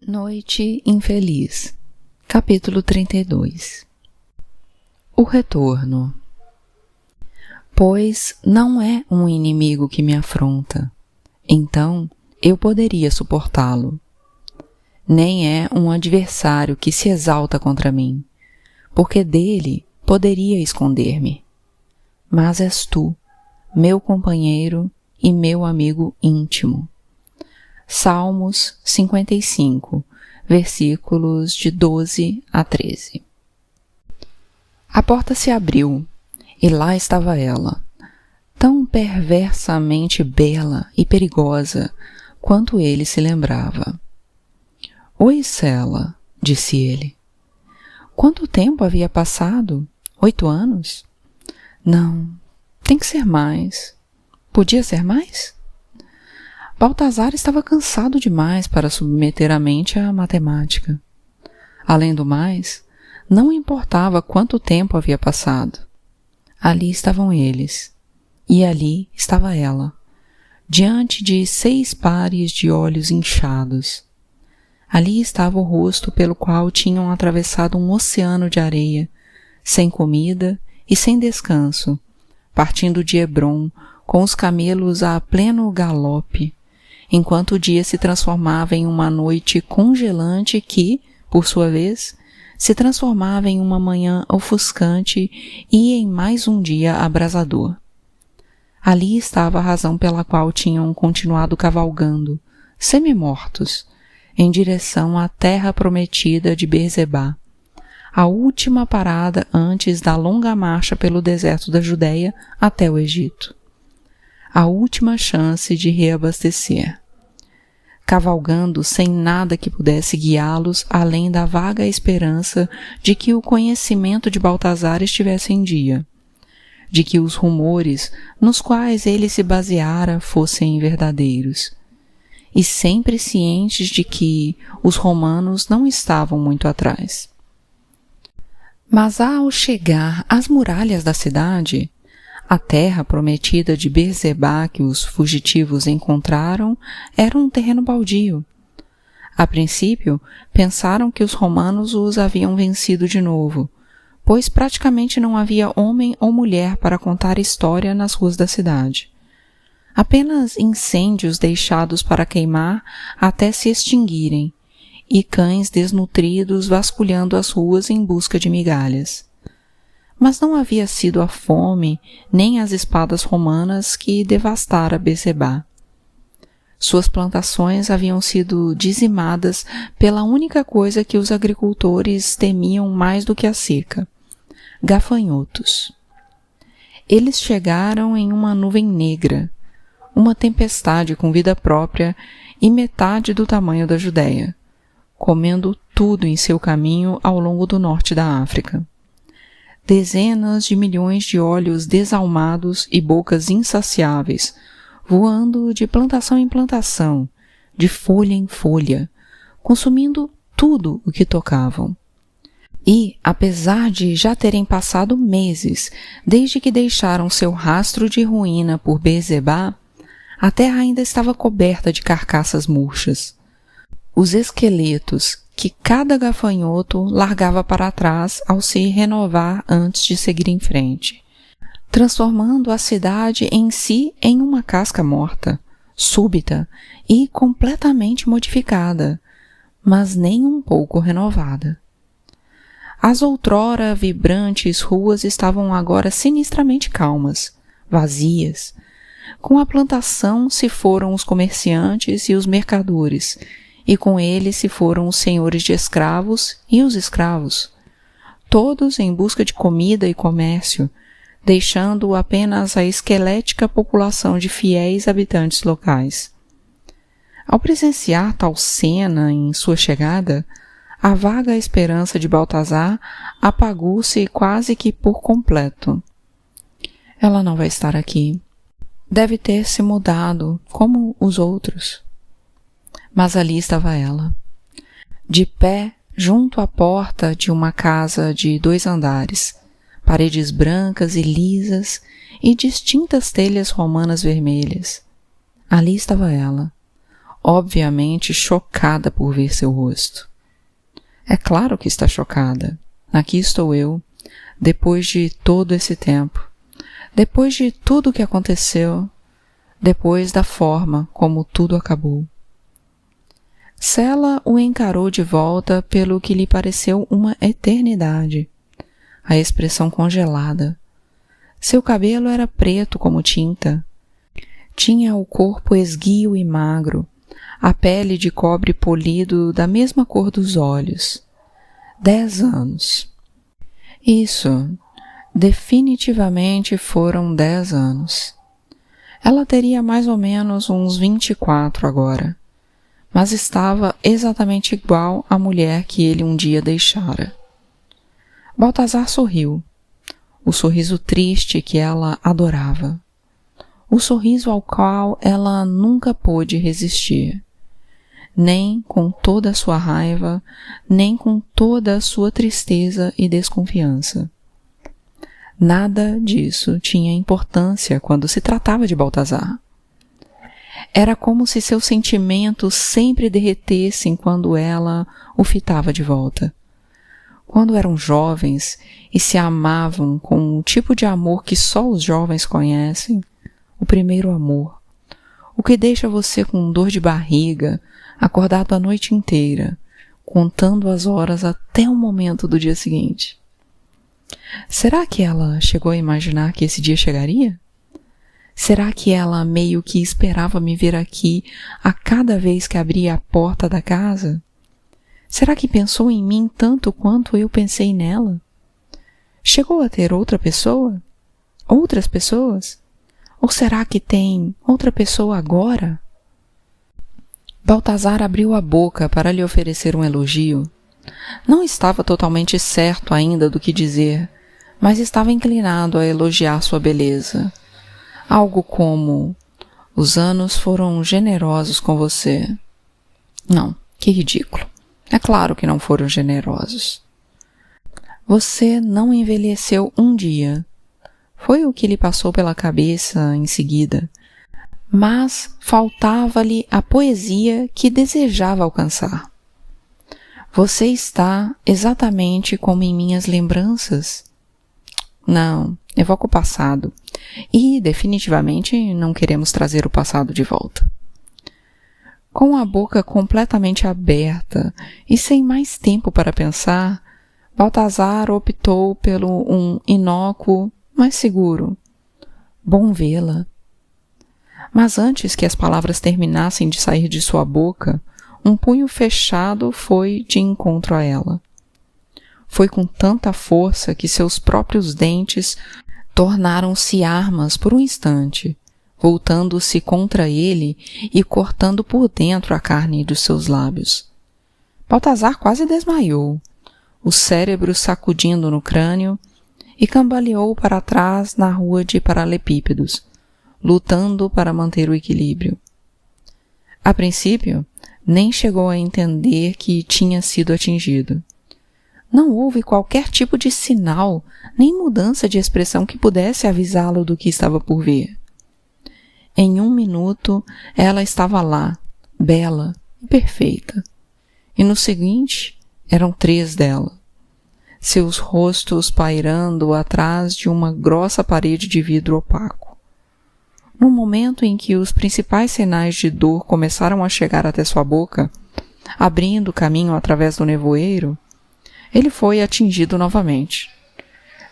Noite Infeliz. Capítulo 32. O retorno. Pois não é um inimigo que me afronta, então eu poderia suportá-lo. Nem é um adversário que se exalta contra mim, porque dele poderia esconder-me. Mas és tu, meu companheiro e meu amigo íntimo. Salmos 55, versículos de 12 a 13. A porta se abriu, e lá estava ela, tão perversamente bela e perigosa quanto ele se lembrava. Oi, Sela, disse ele. Quanto tempo havia passado? 8 anos? Não, tem que ser mais. Podia ser mais? Baltazar estava cansado demais para submeter a mente à matemática. Além do mais, não importava quanto tempo havia passado. Ali estavam eles, e ali estava ela, diante de 6 pares de olhos inchados. Ali estava o rosto pelo qual tinham atravessado um oceano de areia, sem comida e sem descanso, partindo de Hebrom com os camelos a pleno galope, enquanto o dia se transformava em uma noite congelante que, por sua vez, se transformava em uma manhã ofuscante e em mais um dia abrasador. Ali estava a razão pela qual tinham continuado cavalgando, semi-mortos, em direção à terra prometida de Beerseba, a última parada antes da longa marcha pelo deserto da Judéia até o Egito. A última chance de reabastecer. Cavalgando sem nada que pudesse guiá-los além da vaga esperança de que o conhecimento de Baltazar estivesse em dia, de que os rumores nos quais ele se baseara fossem verdadeiros, e sempre cientes de que os romanos não estavam muito atrás. Mas ao chegar às muralhas da cidade, a terra prometida de Beerseba que os fugitivos encontraram era um terreno baldio. A princípio, pensaram que os romanos os haviam vencido de novo, pois praticamente não havia homem ou mulher para contar história nas ruas da cidade. Apenas incêndios deixados para queimar até se extinguirem, e cães desnutridos vasculhando as ruas em busca de migalhas. Mas não havia sido a fome nem as espadas romanas que devastara Beerseba. Suas plantações haviam sido dizimadas pela única coisa que os agricultores temiam mais do que a seca: gafanhotos. Eles chegaram em uma nuvem negra, uma tempestade com vida própria e metade do tamanho da Judéia, comendo tudo em seu caminho ao longo do norte da África. Dezenas de milhões de olhos desalmados e bocas insaciáveis, voando de plantação em plantação, de folha em folha, consumindo tudo o que tocavam. E, apesar de já terem passado meses desde que deixaram seu rastro de ruína por Beerseba, a terra ainda estava coberta de carcaças murchas. Os esqueletos que cada gafanhoto largava para trás ao se renovar antes de seguir em frente, transformando a cidade em si em uma casca morta, súbita e completamente modificada, mas nem um pouco renovada. As outrora vibrantes ruas estavam agora sinistramente calmas, vazias. Com a plantação se foram os comerciantes e os mercadores, e com eles se foram os senhores de escravos e os escravos, todos em busca de comida e comércio, deixando apenas a esquelética população de fiéis habitantes locais. Ao presenciar tal cena em sua chegada, a vaga esperança de Baltazar apagou-se quase que por completo. Ela não vai estar aqui. Deve ter se mudado, como os outros. Mas ali estava ela, de pé junto à porta de uma casa de 2 andares, paredes brancas e lisas e distintas telhas romanas vermelhas. Ali estava ela, obviamente chocada por ver seu rosto. É claro que está chocada. Aqui estou eu, depois de todo esse tempo, depois de tudo o que aconteceu, depois da forma como tudo acabou. Sela o encarou de volta pelo que lhe pareceu uma eternidade. A expressão congelada. Seu cabelo era preto como tinta. Tinha o corpo esguio e magro, a pele de cobre polido da mesma cor dos olhos. 10 anos. Isso, definitivamente foram 10 anos. Ela teria mais ou menos uns 24 agora, mas estava exatamente igual à mulher que ele um dia deixara. Baltazar sorriu, o sorriso triste que ela adorava, o sorriso ao qual ela nunca pôde resistir, nem com toda a sua raiva, nem com toda a sua tristeza e desconfiança. Nada disso tinha importância quando se tratava de Baltazar. Era como se seus sentimentos sempre derretessem quando ela o fitava de volta. Quando eram jovens e se amavam com o tipo de amor que só os jovens conhecem, o primeiro amor, o que deixa você com dor de barriga, acordado a noite inteira, contando as horas até o momento do dia seguinte. Será que ela chegou a imaginar que esse dia chegaria? Será que ela meio que esperava me ver aqui a cada vez que abria a porta da casa? Será que pensou em mim tanto quanto eu pensei nela? Chegou a ter outra pessoa? Outras pessoas? Ou será que tem outra pessoa agora? Baltazar abriu a boca para lhe oferecer um elogio. Não estava totalmente certo ainda do que dizer, mas estava inclinado a elogiar sua beleza. Algo como: os anos foram generosos com você. Não, que ridículo. É claro que não foram generosos. Você não envelheceu um dia. Foi o que lhe passou pela cabeça em seguida. Mas faltava-lhe a poesia que desejava alcançar. Você está exatamente como em minhas lembranças. Não, evoca o passado. E, definitivamente, não queremos trazer o passado de volta. Com a boca completamente aberta e sem mais tempo para pensar, Baltazar optou pelo um inócuo, mas seguro. Bom vê-la. Mas antes que as palavras terminassem de sair de sua boca, um punho fechado foi de encontro a ela. Foi com tanta força que seus próprios dentes tornaram-se armas por um instante, voltando-se contra ele e cortando por dentro a carne dos seus lábios. Baltazar quase desmaiou, o cérebro sacudindo no crânio, e cambaleou para trás na rua de paralelepípedos, lutando para manter o equilíbrio. A princípio, nem chegou a entender que tinha sido atingido. Não houve qualquer tipo de sinal, nem mudança de expressão que pudesse avisá-lo do que estava por vir. Em 1 minuto, ela estava lá, bela e perfeita. E no seguinte, eram 3 dela. Seus rostos pairando atrás de uma grossa parede de vidro opaco. No momento em que os principais sinais de dor começaram a chegar até sua boca, abrindo caminho através do nevoeiro, ele foi atingido novamente.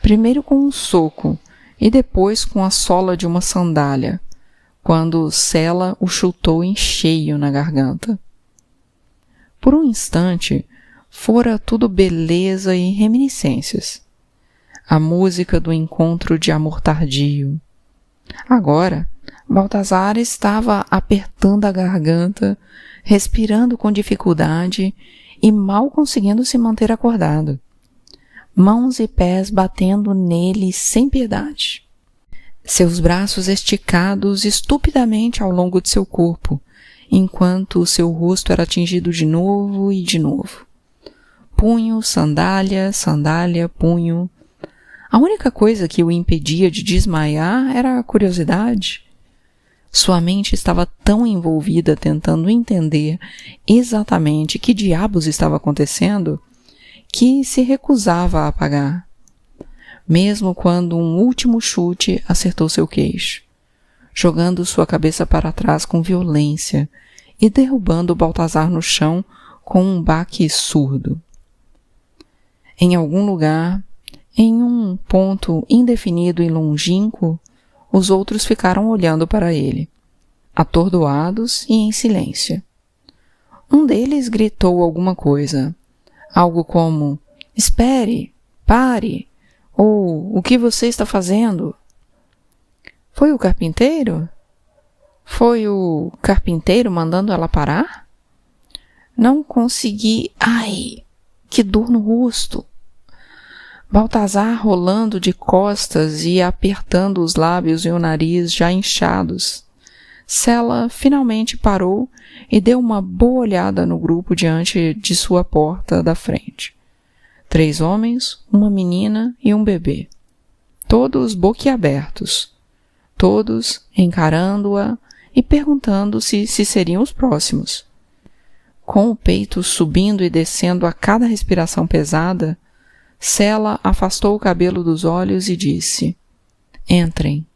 Primeiro com um soco e depois com a sola de uma sandália, quando Sela o chutou em cheio na garganta. Por um instante, fora tudo beleza e reminiscências. A música do encontro de amor tardio. Agora, Baltazar estava apertando a garganta, respirando com dificuldade e mal conseguindo se manter acordado. Mãos e pés batendo nele sem piedade. Seus braços esticados estupidamente ao longo de seu corpo, enquanto o seu rosto era atingido de novo e de novo. Punho, sandália, sandália, punho. A única coisa que o impedia de desmaiar era a curiosidade. Sua mente estava tão envolvida tentando entender exatamente que diabos estava acontecendo que se recusava a apagar, mesmo quando um último chute acertou seu queixo, jogando sua cabeça para trás com violência e derrubando Baltazar no chão com um baque surdo. Em algum lugar, em um ponto indefinido e longínquo, os outros ficaram olhando para ele, atordoados e em silêncio. Um deles gritou alguma coisa, algo como: "Espere! Pare!" ou "O que você está fazendo?" Foi o carpinteiro? Foi o carpinteiro mandando ela parar? Não consegui... Ai! Que dor no rosto! Baltazar rolando de costas e apertando os lábios e o nariz já inchados. Sela finalmente parou e deu uma boa olhada no grupo diante de sua porta da frente. 3 homens, uma menina e um bebê. Todos boquiabertos. Todos encarando-a e perguntando se seriam os próximos. Com o peito subindo e descendo a cada respiração pesada, Sela afastou o cabelo dos olhos e disse: "Entrem."